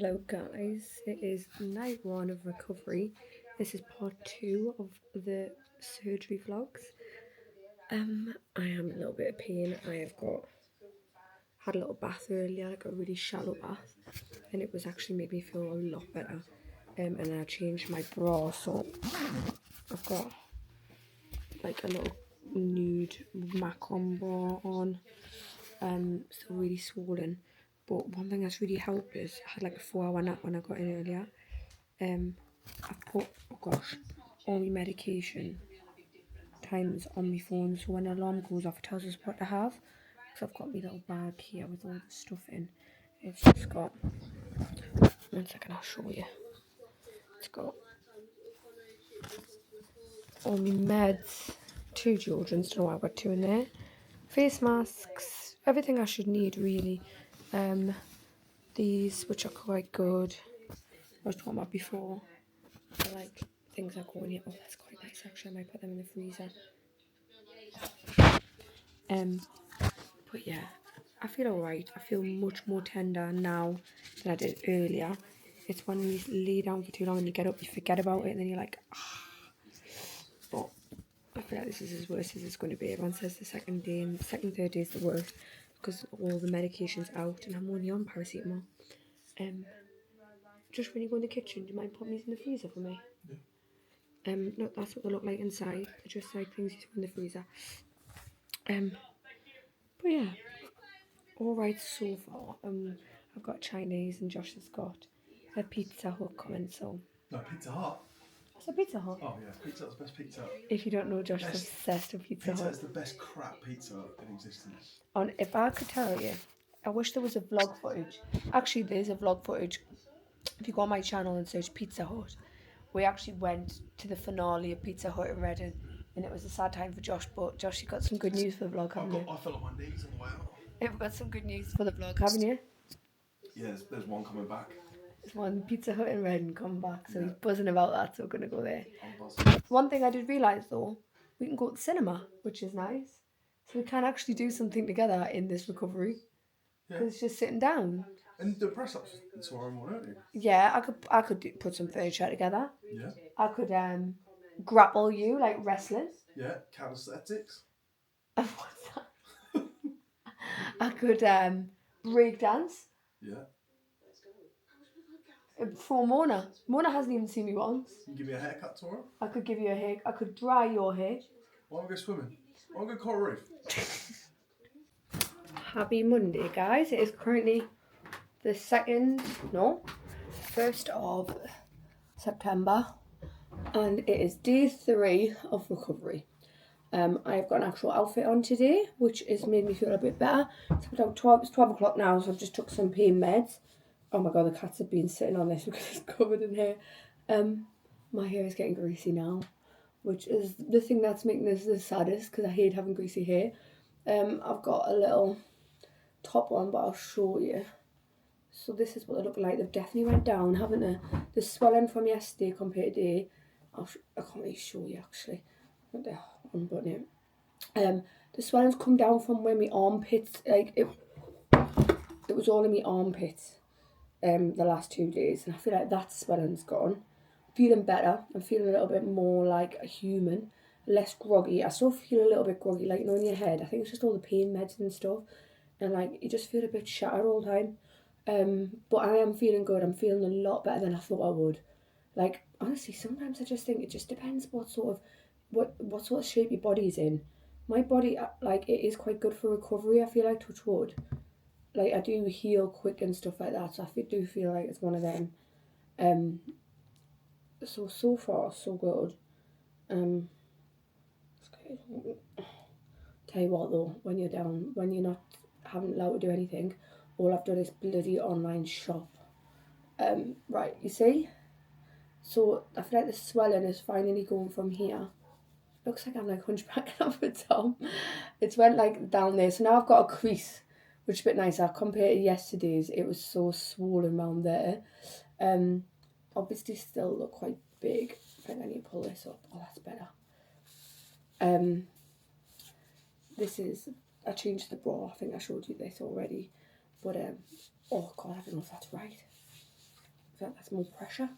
Hello guys, it is night one of recovery. This is part 2 of the surgery vlogs. I am in a little bit of pain. I have had a little bath earlier, like a really shallow bath, and it was actually made me feel a lot better. And then I changed my bra, so I've got like a little nude macron bra on. Still really swollen. But one thing that's really helped is I had like a 4-hour nap when I got in earlier. I've put, oh gosh, all my medication times on my phone, so when the alarm goes off it tells us what to have. Because I've got my little bag here with all the stuff in. It's just got, one second I'll show you. It's got all my meds, 2 deodorants, don't know why I've got 2 in there, face masks, everything I should need really. These, which are quite good, I was talking about before, I like things that go in here. Oh, that's quite nice actually, I might put them in the freezer. But yeah, I feel alright. I feel much more tender now than I did earlier. It's when you lay down for too long and you get up, you forget about it, and then you're like, ah. But I feel like this is as worse as it's going to be. Everyone says the second, third day is the worst because all the medication's out, and I'm only on paracetamol. Just when you go in the kitchen, do you mind putting these in the freezer for me? Yeah. No, that's what they look like inside. They're just like things you put in the freezer. But yeah, all right so far. I've got Chinese and Josh has got a Pizza Hut coming, so. No, Pizza Hut. It's a Pizza Hut. Oh yeah, Pizza Hut's the best pizza. If you don't know, Josh is obsessed with Pizza Hut. Pizza is the best crap pizza in existence. And if I could tell you, I wish there was a vlog footage. Actually, there's a vlog footage. If you go on my channel and search Pizza Hut, we actually went to the finale of Pizza Hut in Reading, and it was a sad time for Josh. But Josh, you got some good news for the vlog, haven't you? I fell on my knees on the way out. You've got some good news for the vlog, haven't you? Yeah, there's one coming back. There's one Pizza Hut in Reading coming back, so he's buzzing about that, so we're going to go there. I'm buzzing. One thing I did realise though, we can go to the cinema, which is nice. So we can actually do something together in this recovery. Because it's just sitting down. And the press ups tomorrow morning, aren't you? Yeah, I could put some furniture together. Yeah. I could grapple you like wrestling. Yeah, calisthenics. What's that? I could break dance. Yeah. For Mona. Mona hasn't even seen me once. You give me a haircut tomorrow? I could give you a hair. I could dry your hair. Why don't we go swimming? Why don't we go coral reef? Happy Monday, guys. It is currently the 1st of September, and it is day 3 of recovery. I've got an actual outfit on today, which has made me feel a bit better. It's about 12 o'clock now, so I've just took some pain meds. Oh my god, the cats have been sitting on this because it's covered in hair. My hair is getting greasy now, which is the thing that's making this the saddest because I hate having greasy hair. I've got a little top on, but I'll show you. So this is what they look like. They've definitely went down, haven't they? The swelling from yesterday compared to today, I can't really show you actually. They're unbuttoning it. The swelling's come down from where my armpits, like it was all in my armpits the last 2 days, and I feel like that swelling's gone. Feeling better. I'm feeling a little bit more like a human, less groggy. I still feel a little bit groggy, like, you know, in your head. I think it's just all the pain meds and stuff, and like you just feel a bit shattered all the time. But I am feeling good. I'm feeling a lot better than I thought I would. Like, honestly, sometimes I just think it just depends what sort of shape your body's in. My body, like, it is quite good for recovery. I feel like, touch wood. Like, I do heal quick and stuff like that, so I do feel like it's one of them. So far, so good. Tell you what though, when you're down, when you're not having allowed to do anything, all I've done is bloody online shop. Right, you see? So I feel like the swelling is finally going from here. Looks like I'm like hunchbacking up the top. It's went like down there, so now I've got a crease, which is a bit nicer compared to yesterday's. It was so swollen around there. Obviously still look quite big. I think I need to pull this up. Oh, that's better. This is, I changed the bra. I think I showed you this already. But, oh god, I don't know if that's right. I feel like that's more pressure.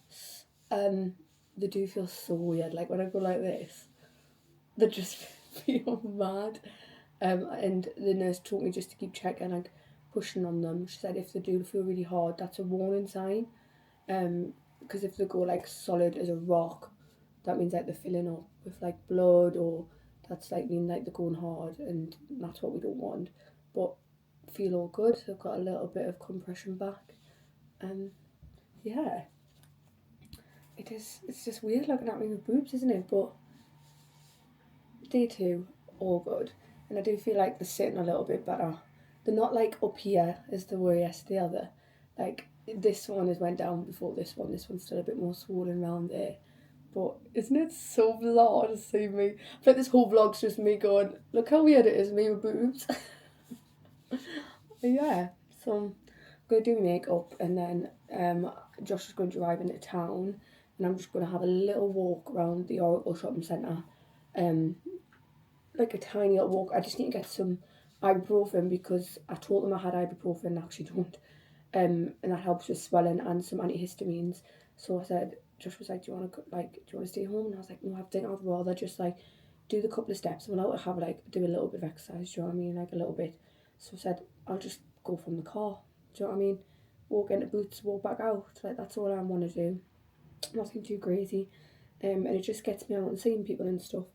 They do feel so weird. Like when I go like this, they just feel mad. And the nurse told me just to keep checking, like pushing on them. She said if they do feel really hard, that's a warning sign. Because if they go like solid as a rock, that means like they're filling up with like blood, or that's like mean like they're going hard, and that's what we don't want. But feel all good. So I've got a little bit of compression back. Yeah. It is. It's just weird looking at me with boobs, isn't it? But day 2, all good, and I do feel like they're sitting a little bit better. They're not like up here as they were yesterday. Other, like this one has went down before this one. This one's still a bit more swollen around there. But isn't it so bizarre to see me? I feel like this whole vlog's just me going, look how weird it is, me with boobs. Yeah, so I'm going to do makeup, and then Josh is going to drive into town, and I'm just going to have a little walk around the Oracle shopping centre. Like a tiny little walk. I just need to get some ibuprofen because I told them I had ibuprofen and actually don't. And that helps with swelling, and some antihistamines. So I said, Josh was like, do you want to stay home? And I was like, no, I think I'd rather just like do the couple of steps. I'm allowed to have like do a little bit of exercise, do you know what I mean? Like a little bit. So I said, I'll just go from the car. Do you know what I mean? Walk into Boots, walk back out. Like that's all I want to do. Nothing too crazy. And it just gets me out and seeing people and stuff.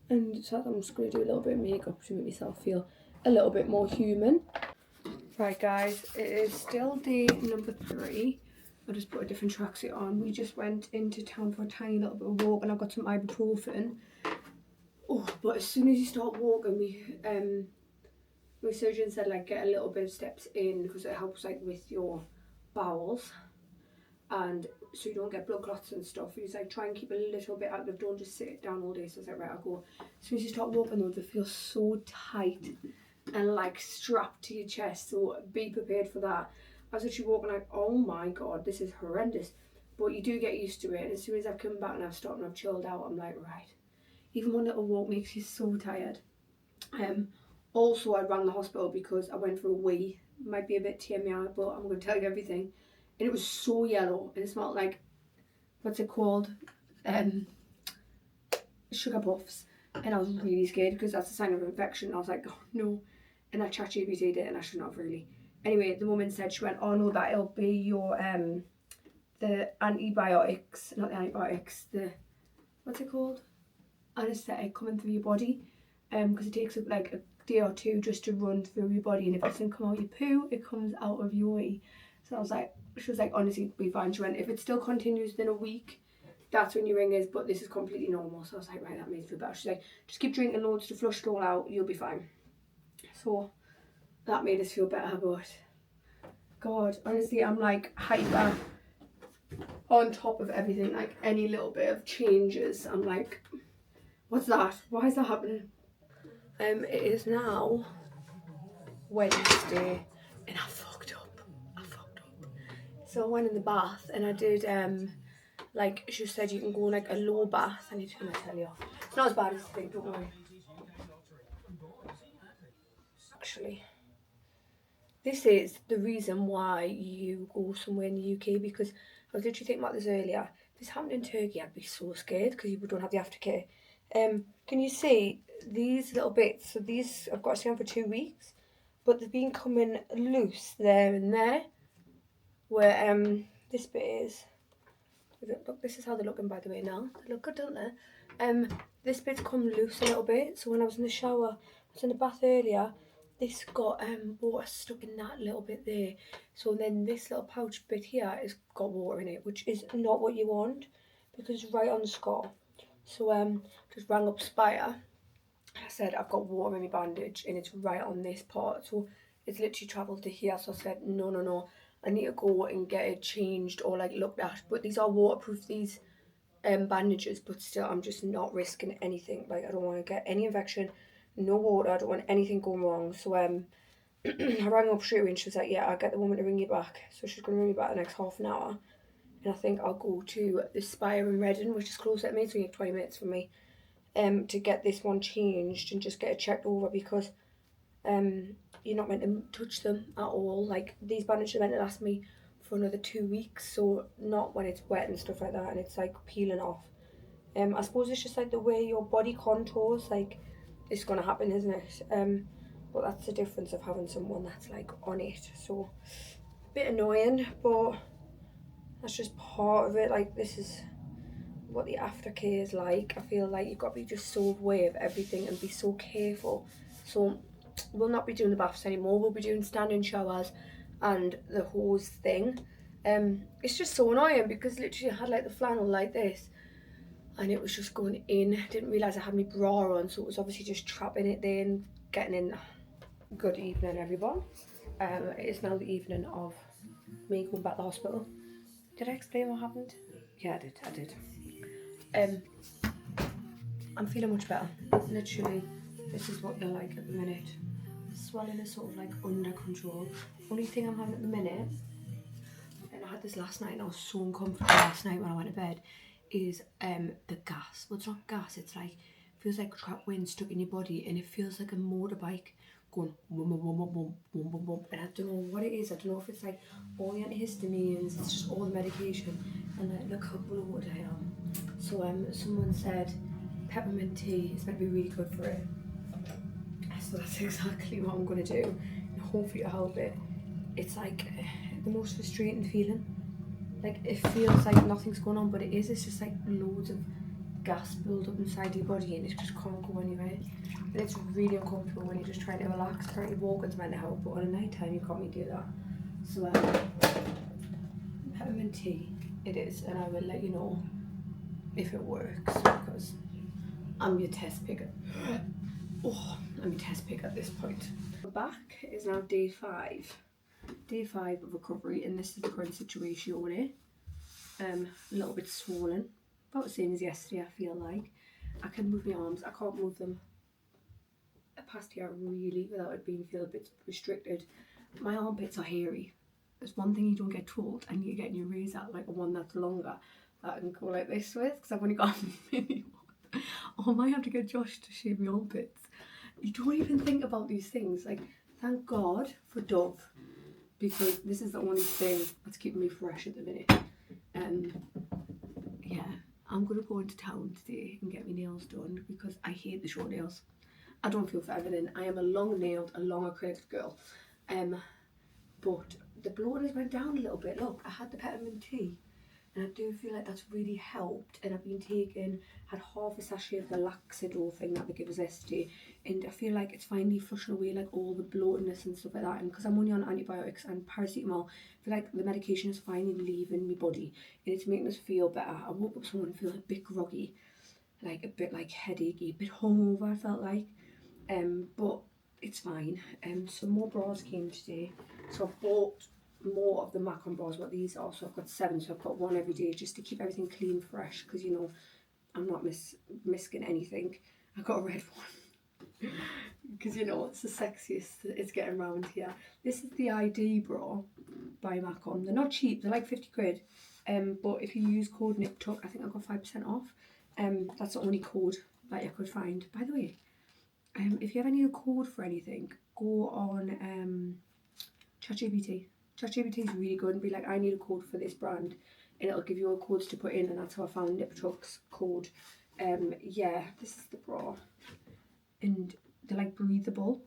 And so I'm just going to do a little bit of makeup to make myself feel a little bit more human. Right guys, it is still day number 3. I just put a different tracksuit on. We just went into town for a tiny little bit of walk, and I got some ibuprofen. Oh, but as soon as you start walking, my surgeon said like get a little bit of steps in because it helps like with your bowels, and so you don't get blood clots and stuff. He's like try and keep a little bit active, don't just sit down all day. So I was like, right, I'll go. As soon as you start walking though, they feel so tight and like strapped to your chest, so be prepared for that. I was actually walking like, oh my god, this is horrendous, but you do get used to it. And as soon as I've come back and I've stopped and I've chilled out, I'm like, right, even one little walk makes you so tired. Also I rang the hospital because I went for a wee. Might be a bit TMI, but I'm going to tell you everything. And it was so yellow, and it smelled like, what's it called, sugar puffs. And I was really scared because that's a sign of infection. I was like, oh no. And I ChatGPT'd it, and I shouldn't have really. Anyway, the woman said, she went, oh no, that'll be your the antibiotics, not the antibiotics, the, what's it called, anaesthetic coming through your body, because it takes like a day or 2 just to run through your body, and if it doesn't come out your poo, it comes out of your wee. So I was like, she was like, honestly, it'll be fine. She went, if it still continues within a week, that's when your ring is, but this is completely normal. So I was like, right, that makes me feel better. She's like, just keep drinking loads to flush it all out, you'll be fine. So that made us feel better, but God, honestly, I'm like hyper on top of everything. Like any little bit of changes, I'm like, what's that? Why is that happening? It is now Wednesday, and I fucked up. So I went in the bath, and I did like she said, you can go like a low bath. I need to tell you, it's not as bad as you think. Don't worry. Actually, this is the reason why you go somewhere in the UK, because I was literally thinking about this earlier. If this happened in Turkey, I'd be so scared because you don't have the aftercare. Can you see these little bits? So these I've got to stay on for 2 weeks, but they've been coming loose there and there. Where this bit is. Look, this is how they're looking, by the way. Now they look good, don't they? This bit's come loose a little bit. So when I was in the shower, I was in the bath earlier. This got water stuck in that little bit there. So then this little pouch bit here has got water in it, which is not what you want because it's right on the scar. So just rang up Spire. I said I've got water in my bandage and it's right on this part. So it's literally travelled to here. So I said no. I need to go and get it changed or like looked at. But these are waterproof, these bandages, but still I'm just not risking anything. Like I don't want to get any infection, no water, I don't want anything going wrong. So I rang up straight away and she was like, yeah, I'll get the woman to ring you back. So she's going to ring me back the next half an hour. And I think I'll go to the Spire in Reading, which is closer to me, it's only 20 minutes from me, to get this one changed and just get it checked over, because you're not meant to touch them at all. Like these bandages are meant to last me for another 2 weeks, so not when it's wet and stuff like that and it's like peeling off. I suppose it's just like the way your body contours, like it's gonna happen, isn't it? But that's the difference of having someone that's like on it. So a bit annoying, but that's just part of it. Like, this is what the aftercare is like. I feel like you've got to be just so aware of everything and be so careful. So we'll not be doing the baths anymore. We'll be doing standing showers and the hose thing. It's just so annoying because literally I had like the flannel like this and it was just going in. Didn't realise I had my bra on, so it was obviously just trapping it there and getting in. Good evening, everyone. It is now the evening of me going back to the hospital. Did I explain what happened? Yeah, I did. I'm feeling much better. Literally, this is what you're like at the minute. Swelling is sort of like under control. Only thing I'm having at the minute, and I had this last night and I was so uncomfortable last night when I went to bed, is the gas. Well, it's not gas, it's like, feels like trapped wind stuck in your body, and it feels like a motorbike going boom, boom, boom, boom, boom, boom, boom, boom. And I don't know what it is. I don't know if it's like all the antihistamines, it's just all the medication. And like, look how bloated I am. So someone said peppermint tea is meant to be really good for it. So that's exactly what I'm gonna do, and hopefully it'll help it. It's like the most frustrating feeling. Like, it feels like nothing's going on, but it is. It's just like loads of gas build up inside your body and it just can't go anywhere. And it's really uncomfortable when you're just trying to relax. Apparently walking's meant to help, but on a night time you can't really do that. So peppermint tea it is, and I will let you know if it works, because I'm your test pick. I'm your test pick at this point. The back is now day 5. Day 5 of recovery, and this is the current situation on it. A little bit swollen, about the same as yesterday. I feel like I can move my arms. I can't move them past here really without it being feel a bit restricted. My armpits are hairy. There's one thing you don't get told, and you're getting your razor like a one that's longer that I can go like this with, because I've only got a mini one. Or I might have to get Josh to shave my armpits. You don't even think about these things. Like, thank God for Dove, because this is the only thing that's keeping me fresh at the minute. Yeah, I'm gonna go into town today and get my nails done because I hate the short nails. I don't feel for everything. I am a long nailed, a long acrylic girl. But the bloating has went down a little bit. Look, I had the peppermint tea and I do feel like that's really helped, and I've been had half a sachet of the Laxidol thing that they give us yesterday, and I feel like it's finally flushing away like all the bloatedness and stuff like that. And because I'm only on antibiotics and paracetamol, I feel like the medication is finally leaving my body and it's making us feel better. I woke up this morning feeling a bit groggy, like a bit like headachy, a bit hungover I felt like, but it's fine. Some more bras came today, so I bought more of the Macron bras, what these are. So I've got 7, so I've got one every day just to keep everything clean, fresh, because you know I'm not missing anything. I got a red one because you know it's the sexiest it's getting around here. This is the ID bra by Macron. They're not cheap, they're like 50 quid, but if you use code NIPTUCK, I think I got 5% off. That's the only code that I could find. By the way, if you ever need a code for anything, go on ChatGPT. ChatGPT is really good, and be like, I need a code for this brand, and it'll give you all codes to put in, and that's how I found NIPTUCK's code. Yeah, this is the bra, and they're like breathable,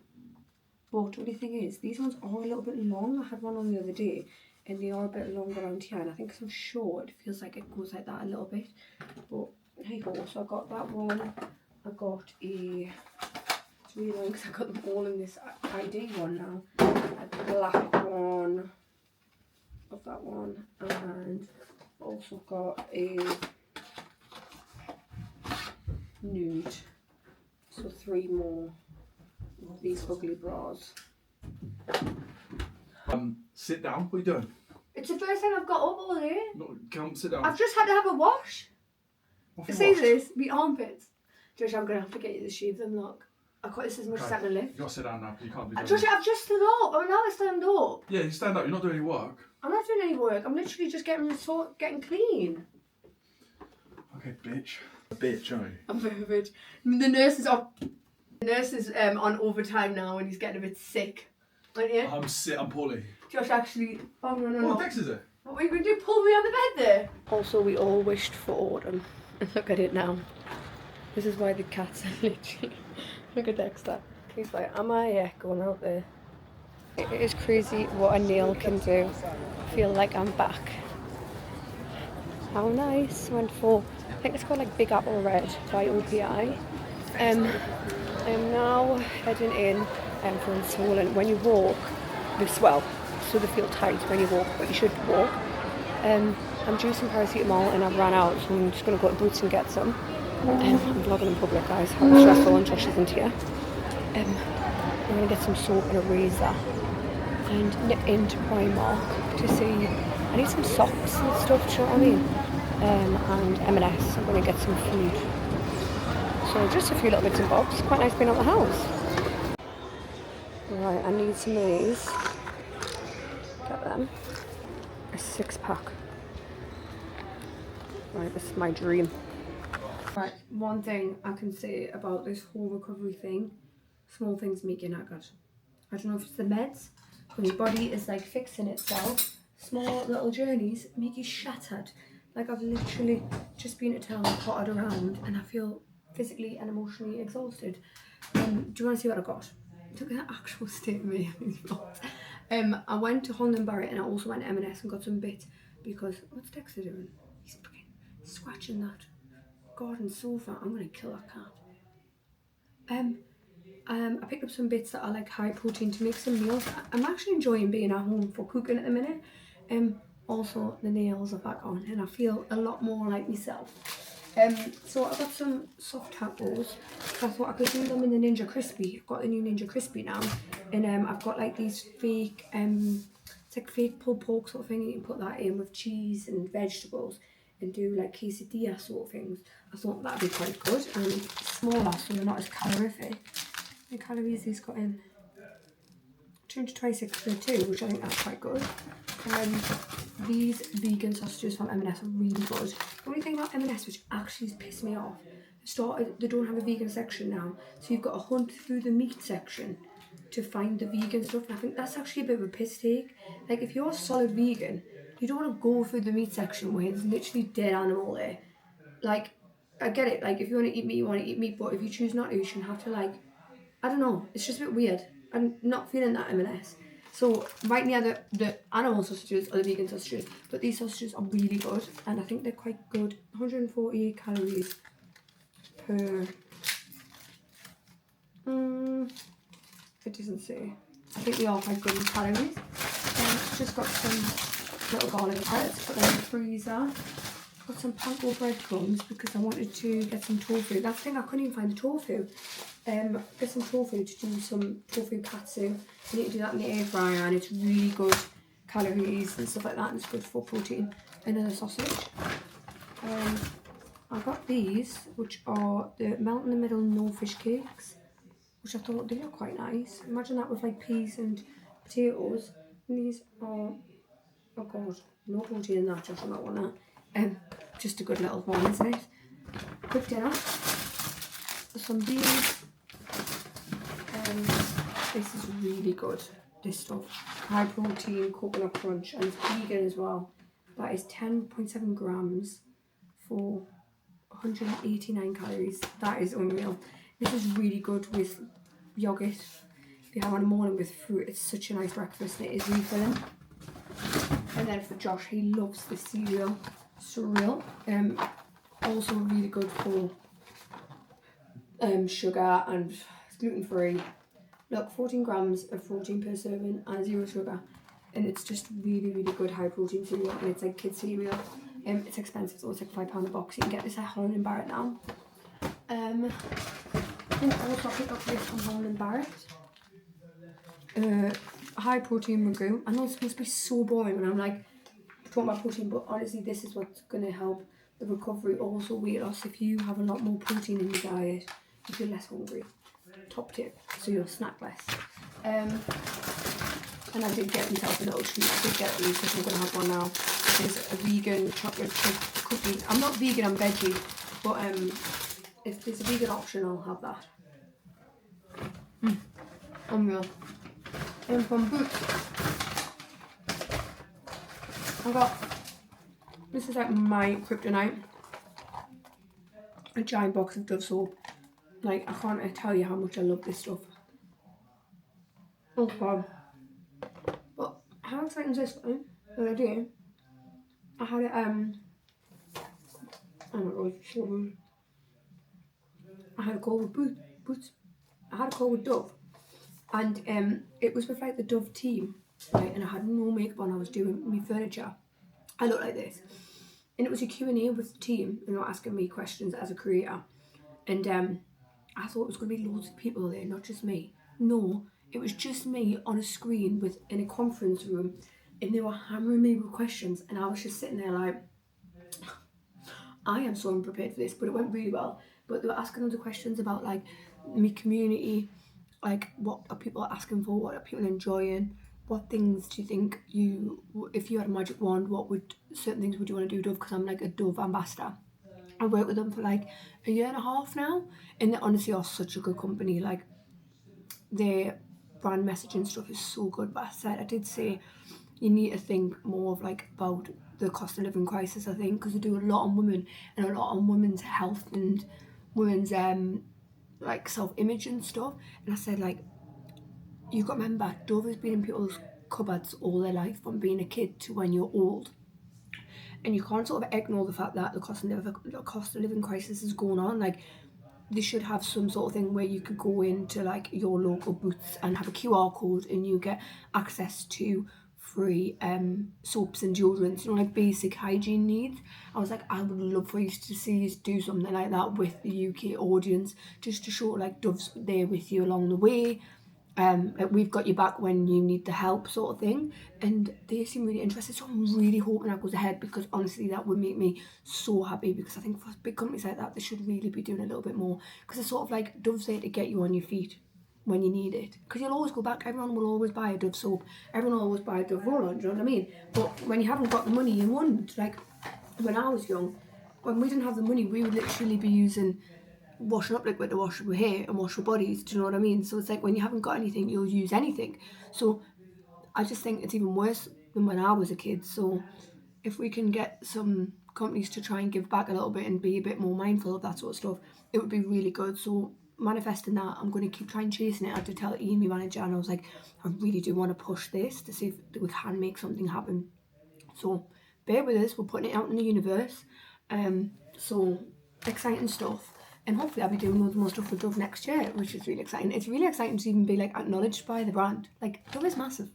but the only thing is these ones are a little bit long. I had one on the other day and they are a bit long around here, and I think because I'm short it feels like it goes like that a little bit, but hey ho. So I got that one. I got it's really long because I got them all in this ID one now. A black one of that one, and also got a nude. So 3 more of these ugly bras. Sit down. What are you doing? It's the first time I've got up all day. No, come sit down. I've just had to have a wash. What It have you says washed? this, me armpits. Josh, I'm gonna have to get you to shave them. Look, I've got this as much as I can lift. You got to sit down now. You can't be doing Josh, I've just stood up. I'm now I stand up. Yeah, you stand up. You're not doing any work. I'm not doing any work. I'm literally just getting clean. Okay, bitch. Bitch, are you? I'm very bitch. The nurse is on overtime now, and he's getting a bit sick. Aren't you? I'm poorly. Josh actually... Oh, no. Oh, Dex is it? What were you going to do? Pull me on the bed there? Also, we all wished for autumn. Look at it now. This is why the cats are literally... Look at Dexter. He's like, am I going out there? It is crazy what a nail can do. I feel like I'm back. How nice. Went for, I think it's called like Big Apple Red by OPI. I am now heading in for installing. When you walk, so they feel tight when you walk, but you should walk. I'm due some paracetamol and I've ran out, so I'm just going to go to Boots and get some. I'm vlogging in public, guys. How stressful, and Josh isn't here. I'm going to get some soap and a razor and nip into Primark to see. I need some socks and stuff, do you know what I mean? And M&S. I'm going to get some food. So just a few little bits and bobs. Quite nice being out the house. Right, I need some of these. Get them. A 6-pack. Right, this is my dream. Right, one thing I can say about this whole recovery thing, small things make you knackered. I don't know if it's the meds, when your body is like fixing itself, small little journeys make you shattered. Like I've literally just been to town, potted around, and I feel physically and emotionally exhausted. Do you want to see what I got? Look at the actual state of me. I went to Holland & Barrett and I also went to M&S and got some bits because, what's Dexter doing? He's fucking scratching that garden sofa. I'm gonna kill that cat. I picked up some bits that are like high protein to make some meals. I'm actually enjoying being at home for cooking at the minute. Also the nails are back on and I feel a lot more like myself. So I got some soft tacos. So I thought I could do them in the Ninja Crispy. I've got the new Ninja Crispy now, and I've got like these fake it's like fake pulled pork sort of thing. You can put that in with cheese and vegetables and do like quesadilla sort of things. I thought that'd be quite good and smaller, so they're not as calorific. The calories these got in 226 for 2, which I think that's quite good. These vegan sausages from M&S are really good. The only thing about M&S which actually pissed me off, they don't have a vegan section now, so you've got to hunt through the meat section to find the vegan stuff, and I think that's actually a bit of a piss take. Like if you're a solid vegan, you don't want to go through the meat section where there's literally dead animal there. Like, I get it, like if you want to eat meat, you want to eat meat, but if you choose not to, you shouldn't have to, like, I don't know, it's just a bit weird. I'm not feeling that M&S. So right near the animal sausages are the vegan sausages, but these sausages are really good and I think they're quite good. 148 calories per, it doesn't say. I think they are quite good in calories. Just got some little garlic breads, put them in the freezer. Got some panko breadcrumbs because I wanted to get some tofu. That's the thing, I couldn't even find the tofu. Get some tofu to do some tofu katsu. You need to do that in the air fryer and it's really good calories and stuff like that, and it's good for protein. Another sausage. I got these, which are the melt in the middle no fish cakes, which I thought they look quite nice. Imagine that with like peas and potatoes. And these are, oh god, no protein in that, just not want that. Just a good little one, isn't it? Quick dinner. Some beans. This is really good, this stuff. High protein coconut crunch, and it's vegan as well. That is 10.7 grams for 189 calories. That is unreal. This is really good with yogurt. If you have one in the morning with fruit, it's such a nice breakfast and it is refilling. And then for Josh, he loves the cereal. Also really good for sugar and it's gluten free. Look, 14 grams of protein per serving and 0 sugar, and it's just really really good high protein cereal, and it's like kids cereal. It's expensive, so it's like £5 a box. You can get this at Holland & Barrett now. And also I picked up this from Holland & Barrett. High protein ragu. I know it's supposed to be so boring when I'm like talking about protein, but honestly this is what's going to help the recovery. Also weight loss, if you have a lot more protein in your diet, you feel less hungry. Top tip, so you'll snack less. And I did get myself a little treat. I did get these because I'm going to have one now. There's a vegan chocolate chip cookie. I'm not vegan, I'm veggie, but if there's a vegan option, I'll have that. Unreal. in from Boots. I got, this is like my kryptonite, a giant box of Dove soap. Like, I can't tell you how much I love this stuff. Oh god. But how exciting is this one? The other day, I had it, oh my god, it's so rude. I had a call with Boots. I had a call with Dove. And it was with like the Dove team, right? And I had no makeup on, I was doing my furniture. I looked like this. And it was a Q&A with the team, and they were asking me questions as a creator. And I thought it was going to be loads of people there, not just me. No, it was just me on a screen in a conference room, and they were hammering me with questions, and I was just sitting there like, I am so unprepared for this, but it went really well. But they were asking other questions about like my community, like what are people asking for, what are people enjoying, what things do you think if you had a magic wand, certain things would you want to do, Dove? Because I'm like a Dove ambassador. I worked with them for like a year and a half now, and they honestly are such a good company. Like, their brand message and stuff is so good. But I did say you need to think more of like about the cost of living crisis, I think, because they do a lot on women and a lot on women's health and women's like self-image and stuff. And I said, like, you've got to remember, Dove has been in people's cupboards all their life, from being a kid to when you're old. And you can't sort of ignore the fact that the cost of living crisis is going on. Like, they should have some sort of thing where you could go into like your local Boots and have a QR code, and you get access to free soaps and deodorants, you know, like basic hygiene needs. I was like, I would love for you to see us do something like that with the UK audience, just to show like Dove's there with you along the way. Like, we've got your back when you need the help, sort of thing. And they seem really interested, so I'm really hoping that goes ahead, because honestly that would make me so happy, because I think for big companies like that, they should really be doing a little bit more, because it's sort of like Dove's there to get you on your feet when you need it, because you'll always go back. Everyone will always buy a Dove soap, everyone will always buy a Dove roll-on, do you know what I mean? But when you haven't got the money, you won't. Like, when I was young, when we didn't have the money, we would literally be using washing up liquid to wash our hair and wash our bodies, do you know what I mean? So it's like, when you haven't got anything, you'll use anything. So I just think it's even worse than when I was a kid. So if we can get some companies to try and give back a little bit and be a bit more mindful of that sort of stuff, it would be really good. So manifesting that, I'm going to keep trying chasing it. I did tell Ian, my manager, and I was like, I really do want to push this to see if we can make something happen. So bear with us, we're putting it out in the universe. So exciting stuff. And hopefully I'll be doing loads more stuff with Dove next year, which is really exciting. It's really exciting to even be like acknowledged by the brand. Like, Dove is massive,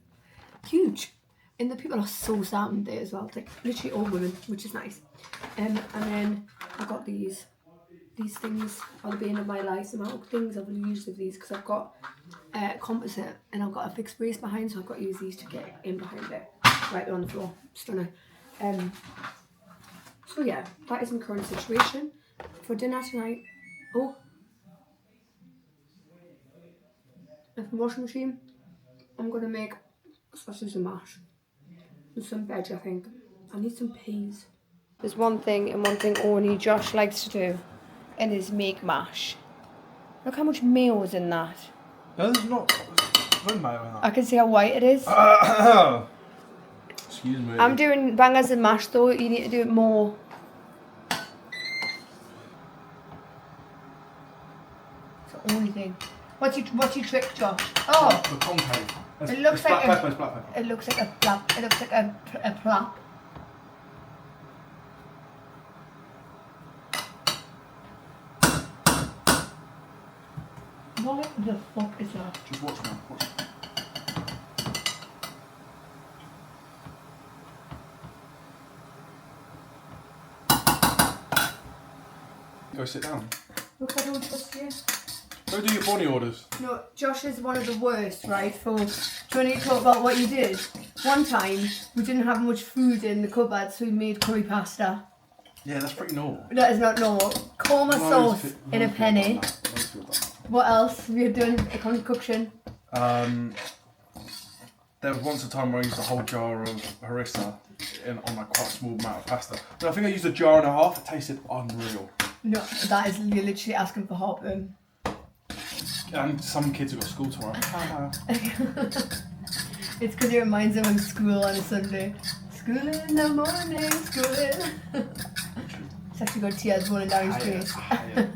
huge, and the people are so starting there as well. It's like literally all women, which is nice. And then I got these things are the bane of my life. The amount of things I've used of these, because I've got composite and I've got a fixed brace behind, so I've got to use these to get in behind it. Right there on the floor, stunning. So yeah, that is my current situation. For dinner tonight, in the washing machine, I'm gonna make sausage and mash with some veg, I think. I need some peas. There's one thing and one thing only Josh likes to do, and is make mash. Look how much mayo is in that. No, there's not. There's no mayo in that. I can see how white it is. Excuse me. I'm doing bangers and mash though. You need to do it more. It's the only thing. What's your trick, Josh? Oh, the concave. It looks like black pepper. It's black pepper. It looks like a plap. It looks like a plap. What the fuck is that? Just watch now. Watch. Go sit down. Look, I don't trust you. Go do your Bonnie orders. No, Josh is one of the worst, right? Do you want to talk about what you did? One time, we didn't have much food in the cupboard, so we made curry pasta. Yeah, that's pretty normal. That is not normal. Korma sauce in a penny. What else have you done in concoction? There was once a time where I used a whole jar of harissa on like quite a small amount of pasta. But I think I used a jar and a half. It tasted unreal. No, that is, you're literally asking for heartburn. And some kids have got school tomorrow. It's because it reminds them of school on a Sunday. School in the morning, school in. It's actually got tears rolling down his face. I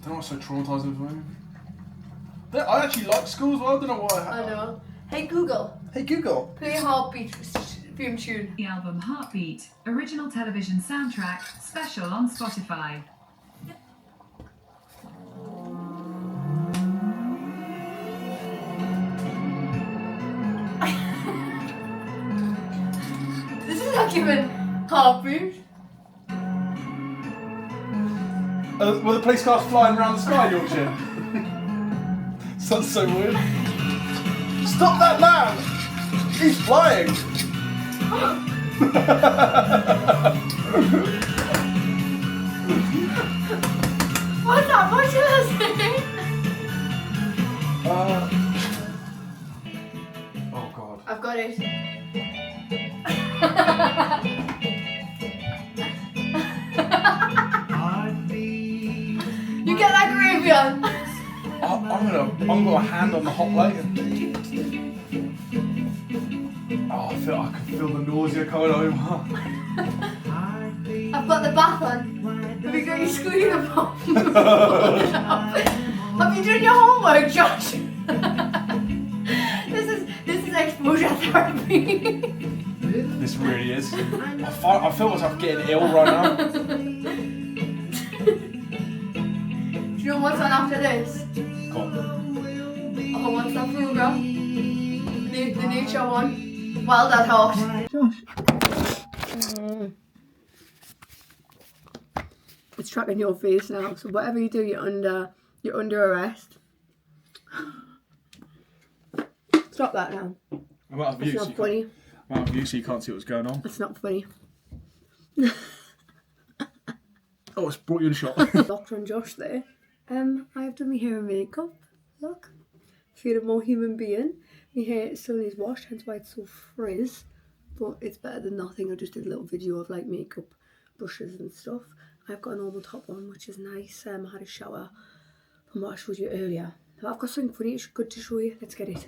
don't know what's so traumatising for me. I actually like school as well. I don't know why. I know. Hey Google, Hey Google. play a Heartbeat theme tune. The album Heartbeat, original television soundtrack, special on Spotify. This is not even Heartbeat. Were the police cars flying around the sky, Yorkshire? Sounds so weird. Stop that man! He's flying! What's that? What should I say? Oh god. I've got it. You get that gravy on. I'm gonna hand on the hot plate. Oh, I can feel the nausea coming over. I've got the bath on. Have you got your school uniform? Have you done your homework, Josh? This is exposure therapy. This really is. I feel myself getting ill right now. Do you know what's on after this? Go on. Oh, what's that Fuga? The nature one. Wild at Heart. Josh. It's trapping your face now, so whatever you do, you're under arrest. Stop that now. I'm out of view, It's not funny. I'm out of view, so you can't see what's going on. It's not funny. Oh, it's brought you in a shot. Doctor and Josh there. I've done my hair and makeup. Look. Feel a more human being. My hair still needs washed, hence why it's so frizz. But it's better than nothing. I just did a little video of like makeup brushes and stuff. I've got a normal top on, which is nice. I had a shower from what I showed you earlier. I've got something funny, it's good to show you. Let's get it.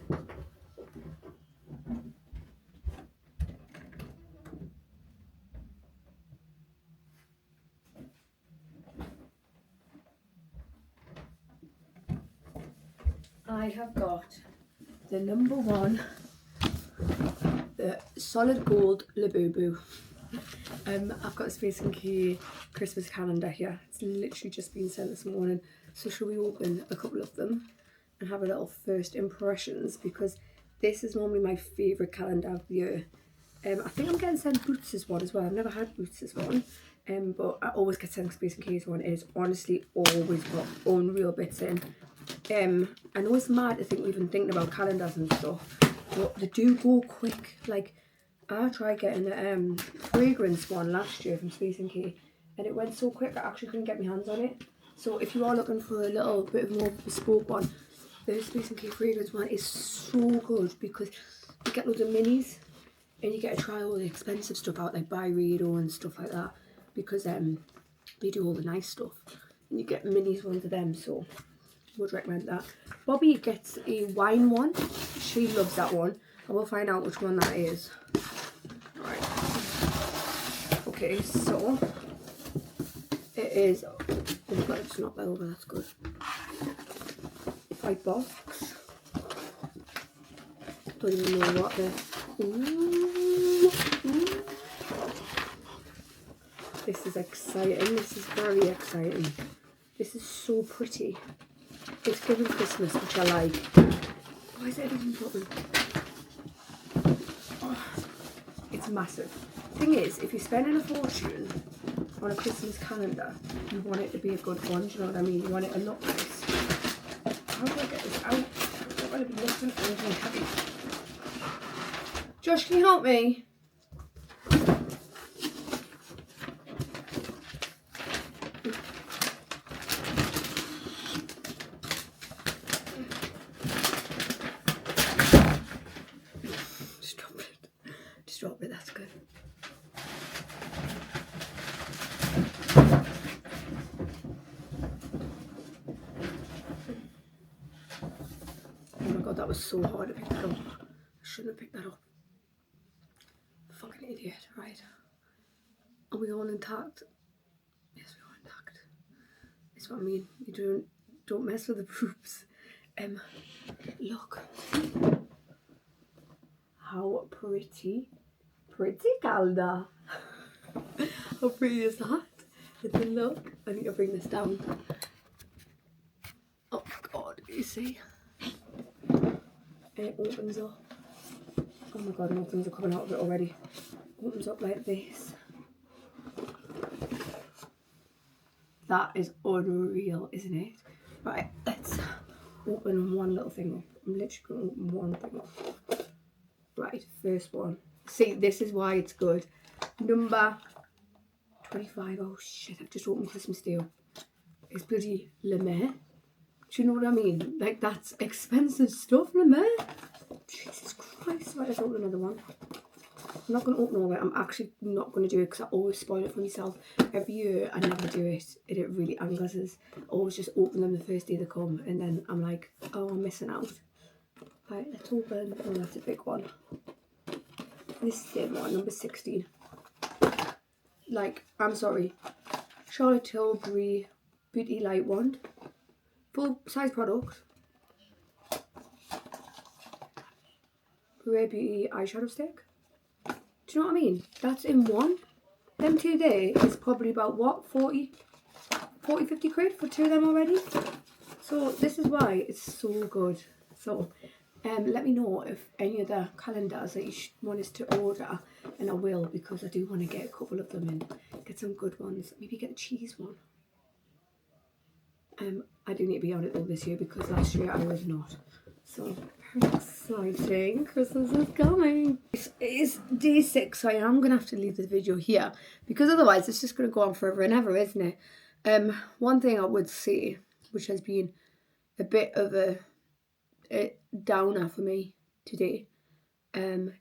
I have got the number one, the solid gold Labubu. I've got a Space and Key Christmas calendar here. It's literally just been sent this morning. So shall we open a couple of them and have a little first impressions, because this is normally my favourite calendar of the year. I think I'm getting sent Boots' one as well. I've never had Boots' one, but I always get sent Space and Key's one. It is honestly always got unreal bits in. I know it's mad to think we've been thinking about calendars and stuff, but they do go quick. Like, I tried getting a fragrance one last year from Space and Key, and it went so quick I actually couldn't get my hands on it. So if you are looking for a little bit of more bespoke one, the Space and Key fragrance one is so good, because you get loads of minis and you get to try all the expensive stuff out, like Byredo and stuff like that, because they do all the nice stuff and you get minis ones of them. So would recommend that. Bobby gets a wine one. She loves that one. I will find out which one that is. Right. Okay, so it is. Oh my god, it's not that over. That's good. White box. Don't even know what this. Ooh. This is exciting. This is very exciting. This is so pretty. It's giving Christmas, which I like. Why is everything button? Oh, it's massive. Thing is, if you're spending a fortune on a Christmas calendar, you want it to be a good one. Do you know what I mean? You want it to look nice. How do I get this out? I don't want to be lifting anything heavy. Josh, can you help me? Drop it, that's good. Oh my god, that was so hard to pick it up. shouldn't have picked that up. Fucking idiot, right? Are we all intact? Yes, we are intact. That's what I mean. You don't mess with the boobs. Look. How pretty. Pretty, Calda. How pretty is that? It's a look. I need to bring this down. Oh God, you see? It opens up. Oh my God, more things are coming out of it already. Opens up like this. That is unreal, isn't it? Right, let's open one little thing up. I'm literally going to open one thing up. Right, first one. See, this is why it's good. Number 25. Oh shit, I've just opened Christmas deal. It's bloody Le Maire. Do you know what I mean? Like, that's expensive stuff, Le Maire. Jesus Christ. Right, let's open another one. I'm not going to open all of it. I'm actually not going to do it because I always spoil it for myself. Every year I never do it and it really angers us. I always just open them the first day they come and then I'm like, oh, I'm missing out. Right, let's open. Oh, that's a big one. This is the same one, number 16. Like, I'm sorry. Charlotte Tilbury Beauty Light Wand. Full size product. Rare Beauty eyeshadow stick. Do you know what I mean? That's in one. Them two there is probably about what, 40, 50 quid for two of them already. So this is why it's so good. So let me know if any other calendars that you want us to order, and I will, because I do want to get a couple of them and get some good ones. Maybe get a cheese one. I do need to be on it though this year because last year I was not. So very exciting. Christmas is coming. It is day 6, so I am going to have to leave the video here because otherwise it's just going to go on forever and ever, isn't it? One thing I would say, which has been a bit of a downer for me today,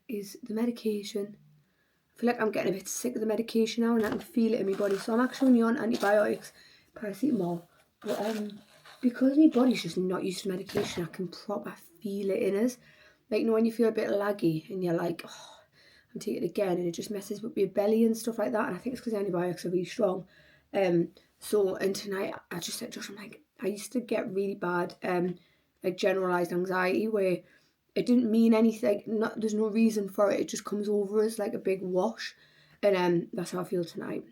is the medication. I feel like I'm getting a bit sick of the medication now and I can feel it in my body. So I'm actually on antibiotics, paracetamol. But because my body's just not used to medication, I can proper feel it in us. Like, you know, when you feel a bit laggy and you're like, oh, I'm taking it again, and it just messes with your belly and stuff like that. And I think it's because the antibiotics are really strong. And tonight I just said, Josh, I'm like, I used to get really bad like generalized anxiety where it didn't mean anything. There's no reason for it. It just comes over us like a big wash. And that's how I feel tonight.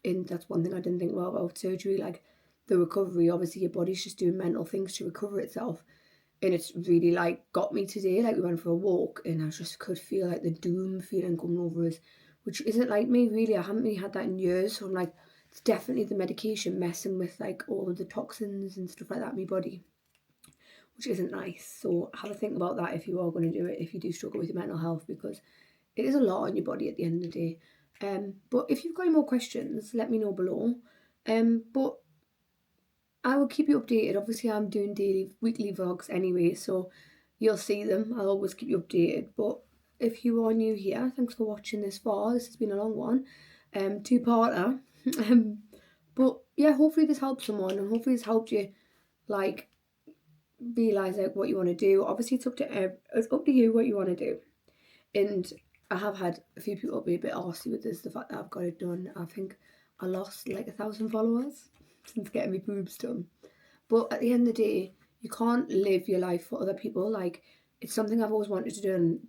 And that's one thing I didn't think well about surgery. Like, the recovery, obviously your body's just doing mental things to recover itself, and it's really like got me today. Like, we went for a walk and I just could feel like the doom feeling coming over us, which isn't like me really. I haven't really had that in years, so I'm like, it's definitely the medication messing with like all of the toxins and stuff like that in my body, which isn't nice. So have a think about that if you are going to do it, if you do struggle with your mental health, because it is a lot on your body at the end of the day. But if you've got any more questions, let me know below. But I will keep you updated. Obviously, I'm doing weekly vlogs anyway, so you'll see them. I'll always keep you updated. But if you are new here, thanks for watching this far. This has been a long one, two-parter. But yeah, hopefully this helps someone, and hopefully this helped you, like, realise like what you want to do. Obviously, it's up to you what you want to do. And I have had a few people be a bit arsy with this, the fact that I've got it done. I think I lost like 1,000 followers since getting my boobs done. But at the end of the day, you can't live your life for other people. Like, it's something I've always wanted to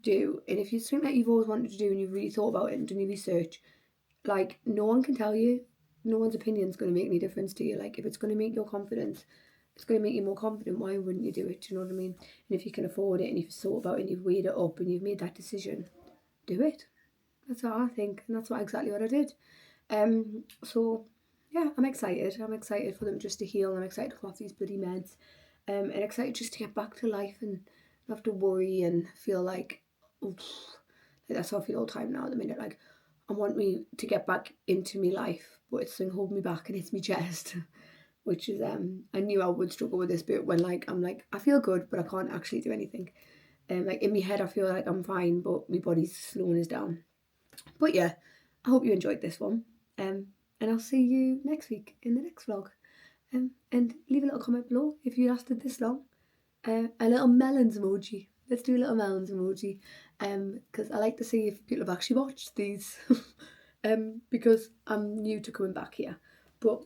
do. And if you think that you've always wanted to do and you've really thought about it and done your research, like, no one can tell you. No one's opinion is going to make any difference to you. Like, if it's going to make your confidence, it's going to make you more confident, why wouldn't you do it? Do you know what I mean? And if you can afford it and you've thought about it and you've weighed it up and you've made that decision, do it. That's what I think, and that's exactly what I did. So yeah, I'm excited. I'm excited for them just to heal. I'm excited to come off these bloody meds. And excited just to get back to life and not have to worry and feel like, oof, like that's how I feel all the time now at the minute. Like, I want me to get back into my life, but it's something holding me back and it's my chest. Which is, I knew I would struggle with this bit when like, I'm like, I feel good, but I can't actually do anything. Like, in my head, I feel like I'm fine, but my body's slowing us down. But yeah, I hope you enjoyed this one. And I'll see you next week in the next vlog. And leave a little comment below if you lasted this long. A little melons emoji. Let's do a little melons emoji. because I like to see if people have actually watched these. Because I'm new to coming back here. But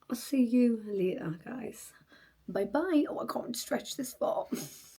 I'll see you later, guys. Bye bye. Oh, I can't stretch this far.